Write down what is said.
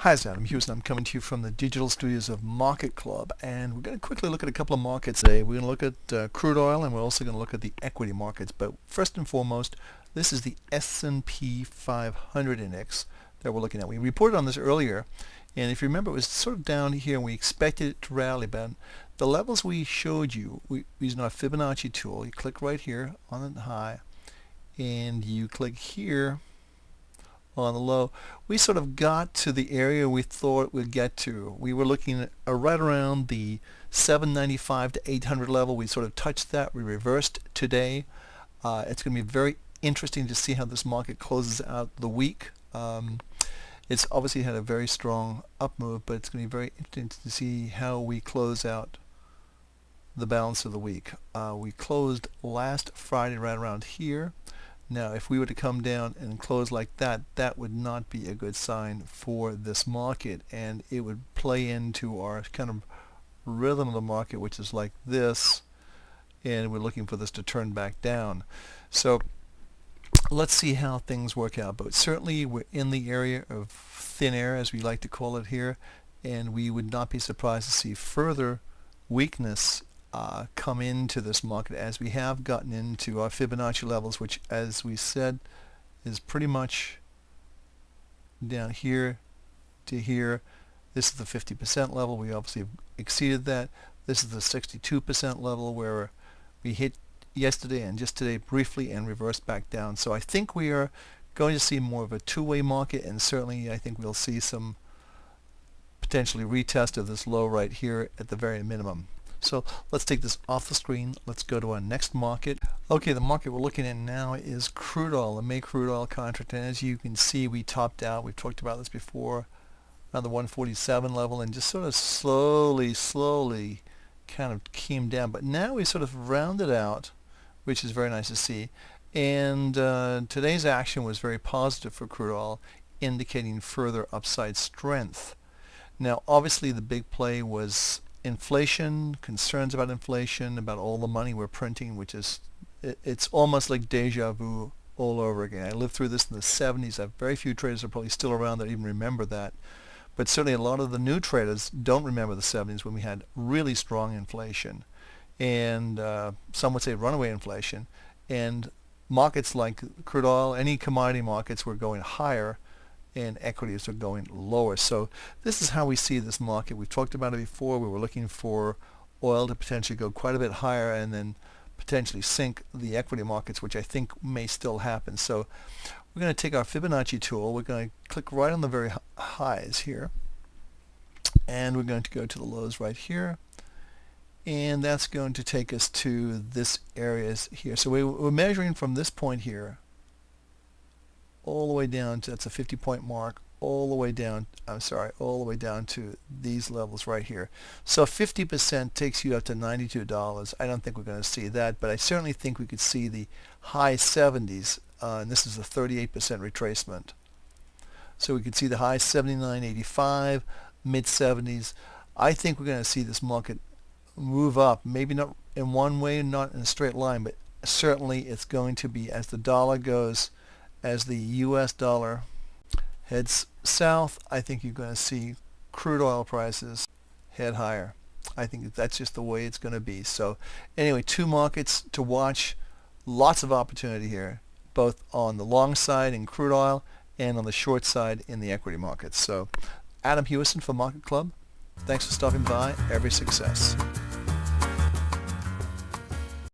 Hi, it's Adam Hewison. I'm coming to you from the digital studios of Market Club, and we're going to quickly look at a couple of markets today. We're going to look at crude oil, and we're also going to look at the equity markets. But first and foremost, this is the S&P 500 index that we're looking at. We reported on this earlier, and if you remember, it was sort of down here, and we expected it to rally. But the levels we showed you, using our Fibonacci tool, you click right here on the high, and you click here on the low. We sort of got to the area we thought we'd get to. We were looking at right around the 795 to 800 level. We sort of touched that. We reversed today. It's going to be very interesting to see how this market closes out the week. It's obviously had a very strong up move, but it's going to be very interesting to see how we close out the balance of the week. We closed last Friday right around here. Now, if we were to come down and close like that, that would not be a good sign for this market, and it would play into our kind of rhythm of the market, which is like this, and we're looking for this to turn back down. So let's see how things work out. But certainly we're in the area of thin air, as we like to call it here, and we would not be surprised to see further weakness come into this market as we have gotten into our Fibonacci levels, which, as we said, is pretty much down here to here. This is the 50% level. We obviously have exceeded that. This is the 62% level where we hit yesterday and just today briefly and reversed back down. So I think we are going to see more of a two-way market, and certainly I think we'll see some potentially retest of this low right here at the very minimum. So let's take this off the screen. Let's go to our next market. Okay, the market we're looking at now is crude oil, the May crude oil contract. And as you can see, we topped out. We've talked about this before, around the 147 level, and just sort of slowly kind of came down. But now we sort of rounded out, which is very nice to see. And today's action was very positive for crude oil, indicating further upside strength. Now, obviously, the big play was inflation, concerns about inflation, about all the money we're printing, which is, it's almost like deja vu all over again. I lived through this in the 70s. Very few traders are probably still around that even remember that. But certainly a lot of the new traders don't remember the 70s when we had really strong inflation. And some would say runaway inflation. And markets like crude oil, any commodity markets were going higher, and equities are going lower. So this is how we see this market. We've talked about it before. We were looking for oil to potentially go quite a bit higher and then potentially sink the equity markets, which I think may still happen. So we're going to take our Fibonacci tool. We're going to click right on the very highs here, and we're going to go to the lows right here, and that's going to take us to this area here. So we're measuring from this point here all the way down to, that's a 50-point mark, all the way down, all the way down to these levels right here. So 50% takes you up to $92. I don't think we're going to see that, but I certainly think we could see the high 70s, and this is a 38% retracement. So we could see the high 79.85, mid 70s. I think we're going to see this market move up, maybe not in one way, not in a straight line, but certainly it's going to be, as the dollar goes, as the US dollar heads south, I think you're going to see crude oil prices head higher. I think that's just the way it's going to be. So anyway, two markets to watch. Lots of opportunity here, both on the long side in crude oil and on the short side in the equity markets. So Adam Hewison for Market Club. Thanks for stopping by. Every success.